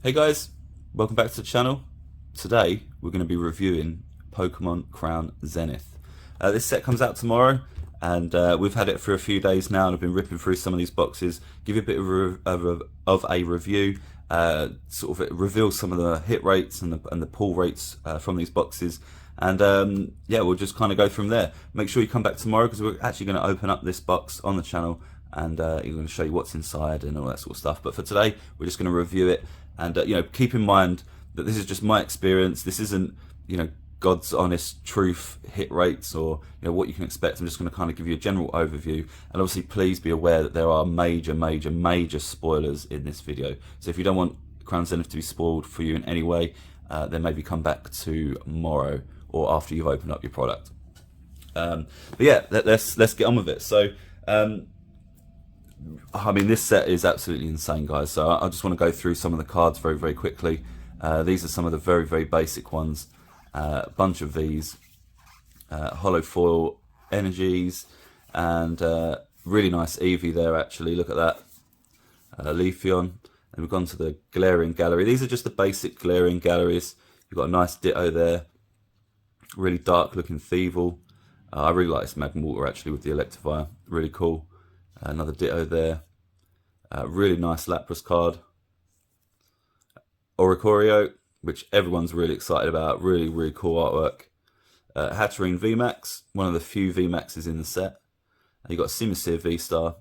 Hey guys, welcome back to the channel. Today we're going to be reviewing Pokemon Crown Zenith. This set comes out tomorrow, and we've had it for a few days now, and I've been ripping through some of these boxes, give you a bit of a review, sort of reveal some of the hit rates and the pull rates from these boxes, and yeah, we'll just kind of go from there. Make sure you come back tomorrow because we're actually going to open up this box on the channel, and we're going to show you what's inside and all that sort of stuff. But for today, we're just going to review it. And you know, keep in mind that this is just my experience. This isn't, you know, God's honest truth hit rates or, you know, what you can expect. I'm just going to kind of give you a general overview, and obviously please be aware that there are major spoilers in this video. So if you don't want Crown Zenith to be spoiled for you in any way, then maybe come back tomorrow or after you've opened up your product. But yeah, let's get on with it. So I mean, this set is absolutely insane, guys. So I just want to go through some of the cards very quickly. These are some of the very basic ones. A bunch of these hollow foil energies, and really nice Eevee there. Actually, look at that, Leafeon. And we've gone to the Galarian Gallery. These are just the basic Galarian Galleries. You've got a nice Ditto there, really dark looking Thievul. I really like this Magmortar actually with the Electivire, really cool. Another Ditto there. Really nice Lapras card. Oricorio, which everyone's really excited about. Really cool artwork. Hatterene VMAX, one of the few VMAXs in the set. You've got a Simisear V-Star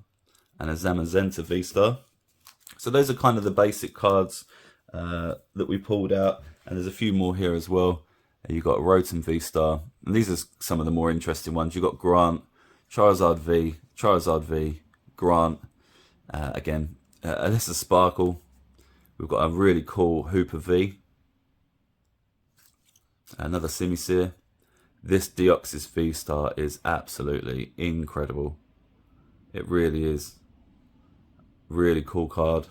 and a Zamazenta V-Star. So those are kind of the basic cards that we pulled out. And there's a few more here as well. You've got Rotom V-Star. And these are some of the more interesting ones. You've got Grant, Charizard V, Grant, again, Alyssa Sparkle. We've got a really cool Hooper V. Another Simisear. This Deoxys V-Star is absolutely incredible. It really is. Really cool card.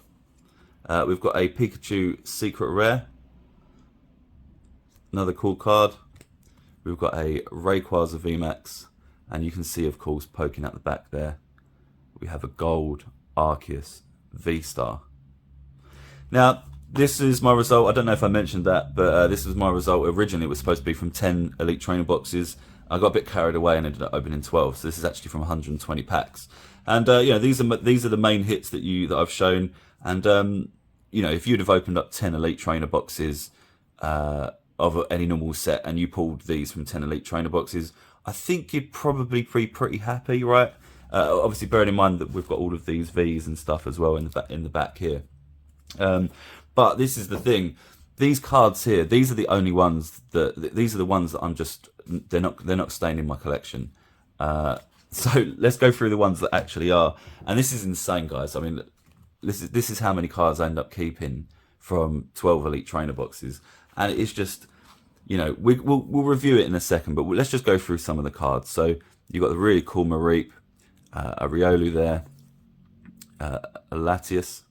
We've got a Pikachu Secret Rare. Another cool card. We've got a Rayquaza VMAX. And you can see, of course, poking at the back there, we have a gold Arceus V-Star. Now, this is my result. I don't know if I mentioned that, but this was my result. Originally, it was supposed to be from 10 Elite Trainer boxes. I got a bit carried away and ended up opening 12. So this is actually from 120 packs. And you know, these are the main hits that I've shown. And you know, if you'd have opened up 10 Elite Trainer boxes of any normal set, and you pulled these from 10 Elite Trainer boxes, I think you'd probably be pretty happy, right? Obviously, bearing in mind that we've got all of these V's and stuff as well in the back here. But this is the thing: these cards here, these are the only ones these are the ones that I'm just they're not staying in my collection. So let's go through the ones that actually are, and this is insane, guys. I mean, this is how many cards I end up keeping from 12 Elite Trainer boxes, and it's just, you know, we'll review it in a second, but let's just go through some of the cards. So you've got the really cool Mareep, a Riolu there, a Latias.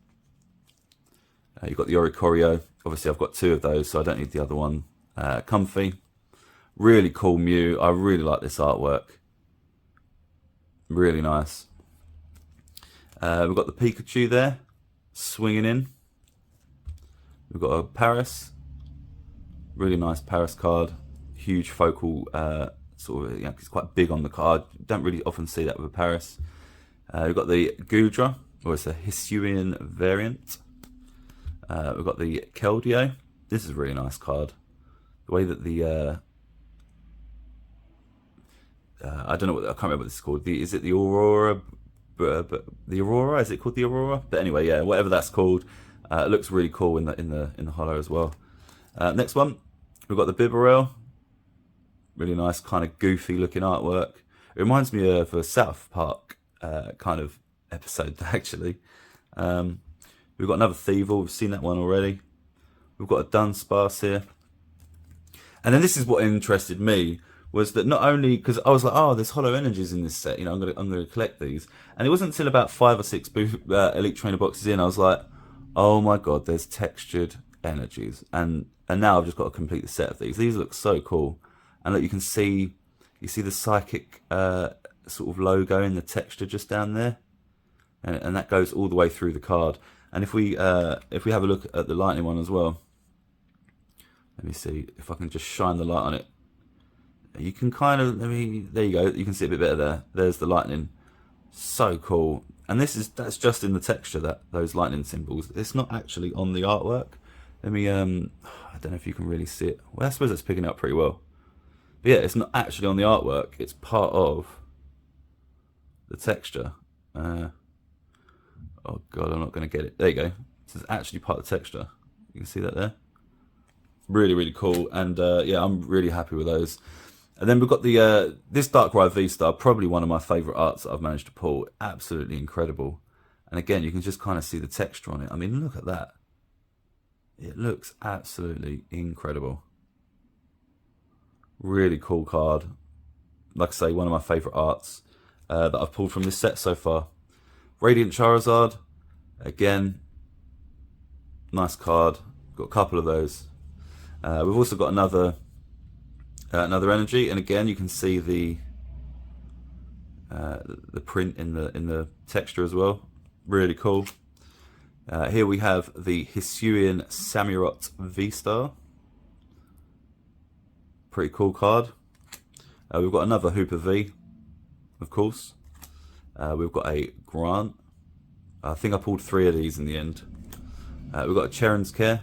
You've got the Oricorio. Obviously, I've got two of those, so I don't need the other one. Comfy. Really cool Mew. I really like this artwork. Really nice. We've got the Pikachu there, swinging in. We've got a Paris. Really nice Paris card. Huge focal, sort of, you know, it's quite big on the card. Don't really often see that with a Paris. We've got the Goodra, or it's a Hisuian variant. We've got the Keldeo. This is a really nice card. The way that the I don't know what, I can't remember what this is called. Is it the Aurora? The Aurora? Is it called the Aurora? But anyway, yeah, whatever that's called. It looks really cool in the holo as well. Next one, we've got the Bibarel. Really nice, kind of goofy looking artwork. It reminds me of a South Park kind of episode, actually. We've got another Thievul. We've seen that one already. We've got a Dunsparce here. And then this is what interested me, was that not only, because I was like, oh, there's hollow energies in this set, you know, I'm gonna collect these. And it wasn't until about 5 or 6 Elite Trainer boxes in, I was like, oh my god, there's textured energies. And now I've just got to complete the set of these. These look so cool. And look, you see the psychic sort of logo in the texture just down there. And that goes all the way through the card. And if we have a look at the lightning one as well, let me see if I can just shine the light on it. You can kind of, there you go. You can see it a bit better there. There's the lightning. So cool. And that's just in the texture, those lightning symbols. It's not actually on the artwork. Let me, I don't know if you can really see it. Well, I suppose it's picking it up pretty well. But yeah, it's not actually on the artwork. It's part of the texture. Oh God, I'm not going to get it. There you go. This is actually part of the texture. You can see that there. Really, really cool. And yeah, I'm really happy with those. And then we've got the this Darkrai V-Star, probably one of my favourite arts that I've managed to pull. Absolutely incredible. And again, you can just kind of see the texture on it. I mean, look at that. It looks absolutely incredible. Really cool card. Like I say, one of my favourite arts that I've pulled from this set so far. Radiant Charizard. Again, nice card. Got a couple of those. We've also got another energy, and again you can see the print in the texture as well. Really cool. Here we have the Hisuian Samurott V-Star. Pretty cool card. We've got another Hooper V, of course. We've got a Grant. I think I pulled 3 of these in the end. We've got a Cheren's Care.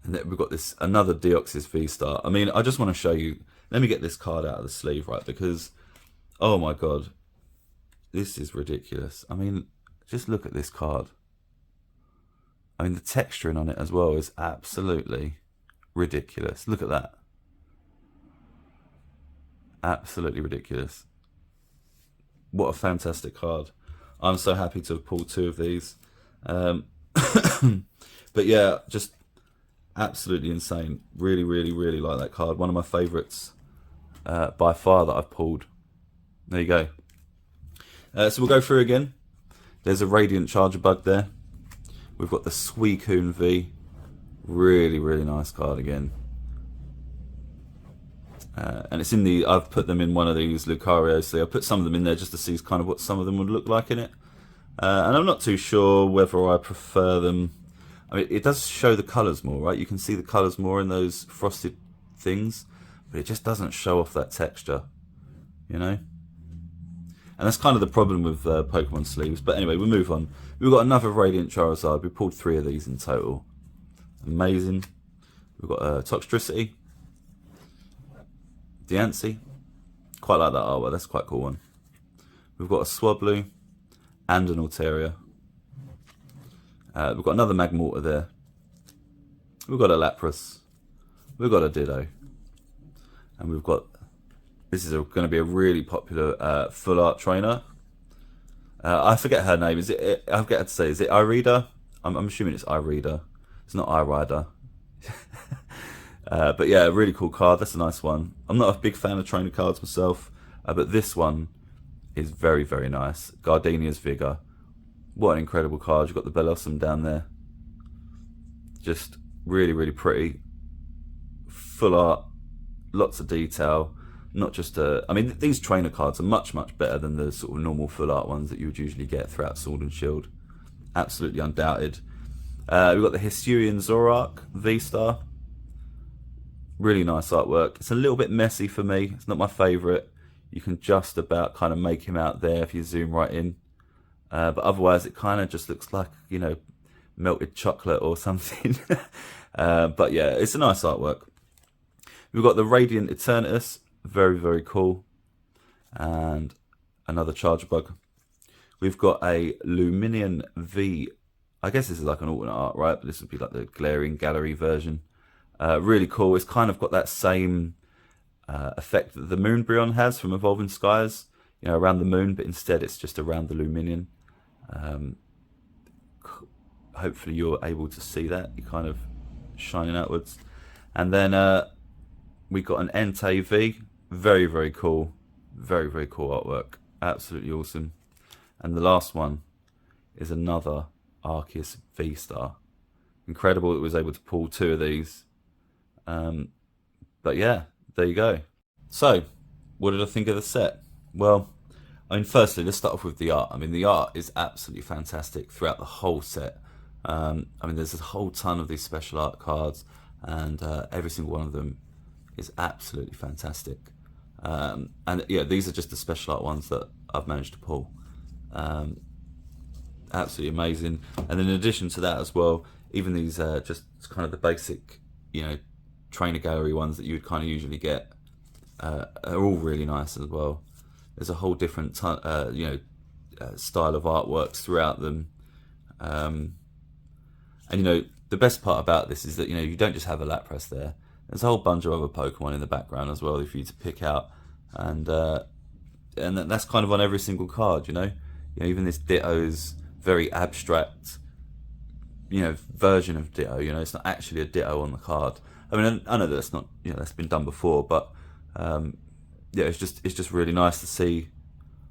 And then we've got this another Deoxys V-Star. I mean, I just want to show you. Let me get this card out of the sleeve, right? Because, oh my God, this is ridiculous. I mean, just look at this card. I mean, the texturing on it as well is absolutely ridiculous. Look at that. Absolutely ridiculous. What a fantastic card. I'm so happy to have pulled 2 of these. But yeah, just absolutely insane. Really, really, really like that card. One of my favourites by far that I've pulled. There you go. So we'll go through again. There's a Radiant Charger Bug there. We've got the Suicune V. Really, really nice card again. And it's in the, I've put them in one of these Lucarios, so I put some of them in there just to see kind of what some of them would look like in it. And I'm not too sure whether I prefer them. I mean, it does show the colours more, right? You can see the colours more in those frosted things, but it just doesn't show off that texture, you know? And that's kind of the problem with Pokemon sleeves. But anyway, we'll move on. We've got another Radiant Charizard. We pulled 3 of these in total. Amazing. We've got Toxtricity. Diancie. Quite like that artwork. That's quite a cool one. We've got a Swablu and an Altaria. We've got another Magmortar there. We've got a Lapras. We've got a Ditto. And we've got... This is going to be a really popular full art trainer. I forget her name. I forget how to say. Is it Irida? I'm assuming it's Irida. It's not Irida. But yeah, a really cool card. That's a nice one. I'm not a big fan of trainer cards myself, but this one is very, very nice. Gardenia's Vigor. What an incredible card. You've got the Bellossom down there. Just really, really pretty. Full art. Lots of detail. Not just I mean, these trainer cards are much, much better than the sort of normal full art ones that you would usually get throughout Sword and Shield. Absolutely undoubted. We've got the Hisuian Zoroark V-Star. Really nice artwork. It's a little bit messy for me. It's not my favourite. You can just about kind of make him out there if you zoom right in. But otherwise, it kind of just looks like, you know, melted chocolate or something. But yeah, it's a nice artwork. We've got the Radiant Eternatus. Very, very cool. And another Charger Bug. We've got a Luminion V. I guess this is like an alternate art, right? But this would be like the Glaring Gallery version. Really cool. It's kind of got that same effect that the Moonbryon has from Evolving Skies. You know, around the moon, but instead it's just around the Luminion. Hopefully you're able to see that. You're kind of shining outwards. And then we got an Entei V. Very, very cool. Very, very cool artwork. Absolutely awesome. And the last one is another Arceus V-Star. Incredible that it was able to pull 2 of these. But yeah, there you go. So, what did I think of the set? Well, I mean, firstly, let's start off with the art. I mean, the art is absolutely fantastic throughout the whole set. I mean, there's a whole ton of these special art cards, and every single one of them is absolutely fantastic. And yeah, these are just the special art ones that I've managed to pull. Absolutely amazing. And then in addition to that as well, even these just kind of the basic, trainer gallery ones that you would kind of usually get are all really nice as well. There's a whole different style of artworks throughout them. And the best part about this is that you don't just have a Lapras there. There's a whole bunch of other Pokemon in the background as well for you to pick out, and that's kind of on every single card. Even this Ditto's very abstract, version of Ditto. It's not actually a Ditto on the card. I mean, I know that's not, that's been done before, but yeah, it's just really nice to see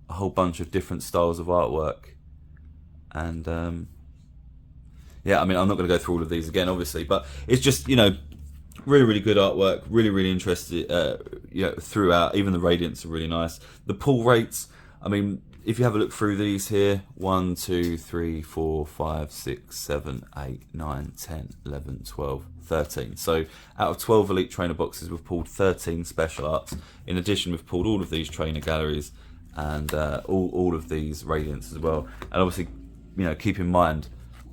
a whole bunch of different styles of artwork, and yeah, I mean, I'm not going to go through all of these again, obviously, but it's just really, really good artwork. Really interested, throughout. Even the radiants are really nice. The pull rates, I mean, if you have a look through these here, 1, 2, 3, 4, 5, 6, 7, 8, 9, 10, 11, 12, 13. So out of 12 Elite Trainer boxes, we've pulled 13 special arts. In addition, we've pulled all of these trainer galleries and all of these radiants as well. And obviously, keep in mind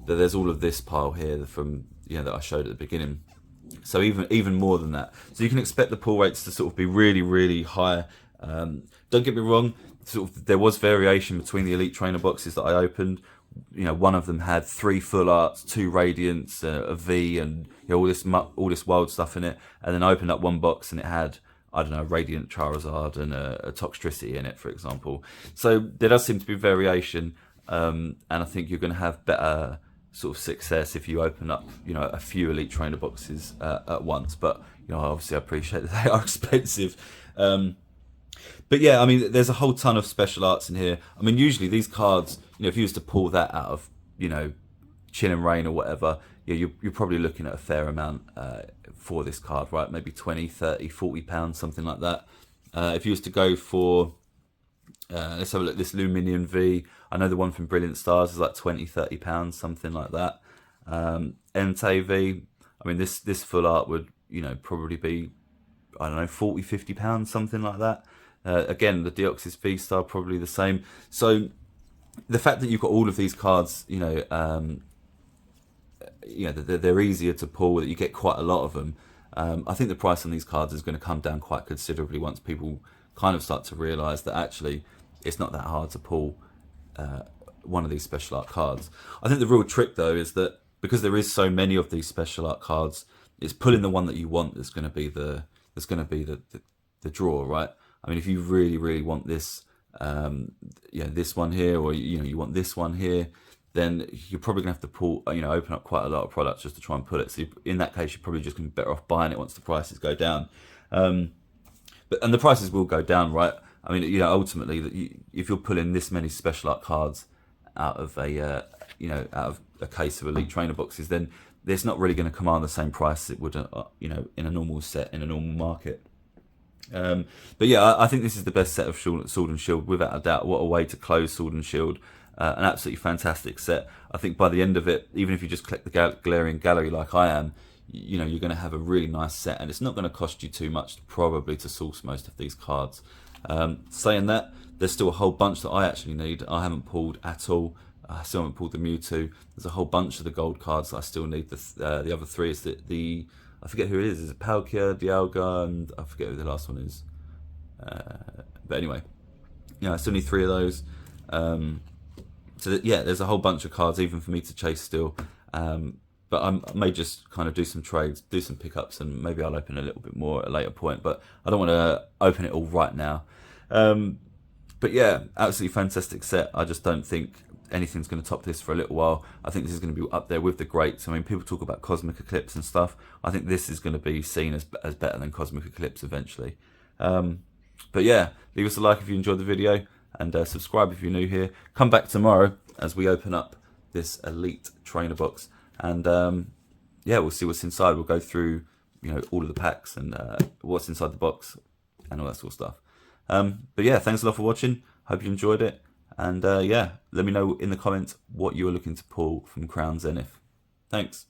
that there's all of this pile here from that I showed at the beginning. So even more than that. So you can expect the pull rates to sort of be really, really high. Don't get me wrong, there was variation between the Elite Trainer boxes that I opened. One of them had 3 full arts, 2 radiants, a V, and all this wild stuff in it. And then I opened up one box and it had, I don't know, a Radiant Charizard and a Toxtricity in it, for example. So there does seem to be variation, and I think you're going to have better sort of success if you open up a few Elite Trainer boxes at once. But obviously I appreciate that they are expensive. But yeah, I mean, there's a whole ton of special arts in here. I mean, usually these cards, if you was to pull that out of Chin and Rain or whatever, you're probably looking at a fair amount for this card, right? Maybe 20, 30, 40 pounds, something like that. If you was to go for let's have a look, this Luminion V, I know the one from Brilliant Stars is like 20, 30 pounds, something like that. Entei V, I mean, this full art would probably be, I don't know, 40, 50 pounds, something like that. Again, the Deoxys V-Star probably the same. So the fact that you've got all of these cards, they're easier to pull, that you get quite a lot of them. I think the price on these cards is going to come down quite considerably once people kind of start to realise that actually it's not that hard to pull one of these special art cards. I think the real trick though is that because there is so many of these special art cards, it's pulling the one that you want that's going to be the draw, right? I mean, if you really want this, this one here, or you want this one here, then you're probably gonna have to pull, open up quite a lot of products just to try and pull it. So in that case, you're probably just gonna be better off buying it once the prices go down. And the prices will go down, right? I mean, ultimately, if you're pulling this many special art cards out of a case of Elite Trainer boxes, then it's not really going to command the same price as it would, in a normal set, in a normal market. But yeah, I think this is the best set of Sword and Shield, without a doubt. What a way to close Sword and Shield. An absolutely fantastic set. I think by the end of it, even if you just collect the Galarian Gallery like I am, you're going to have a really nice set, and it's not going to cost you too much probably to source most of these cards. Saying that, there's still a whole bunch that I actually need. I haven't pulled at all. I still haven't pulled the Mewtwo. There's a whole bunch of the gold cards that I still need. The other 3 is the I forget who it is. Is it Palkia, Dialga, and I forget who the last one is. But anyway, I still need 3 of those. So yeah, there's a whole bunch of cards even for me to chase still. But I may just kind of do some trades, do some pickups, and maybe I'll open a little bit more at a later point. But I don't want to open it all right now. But yeah, absolutely fantastic set. I just don't think anything's going to top this for a little while. I think this is going to be up there with the greats. I mean, people talk about Cosmic Eclipse and stuff. I think this is going to be seen as better than Cosmic Eclipse eventually. But yeah, leave us a like if you enjoyed the video, and subscribe if you're new here. Come back tomorrow as we open up this Elite Trainer box, and yeah, we'll see what's inside. We'll go through all of the packs and what's inside the box and all that sort of stuff. But yeah, thanks a lot for watching. Hope you enjoyed it. And yeah, let me know in the comments what you were looking to pull from Crown Zenith. Thanks.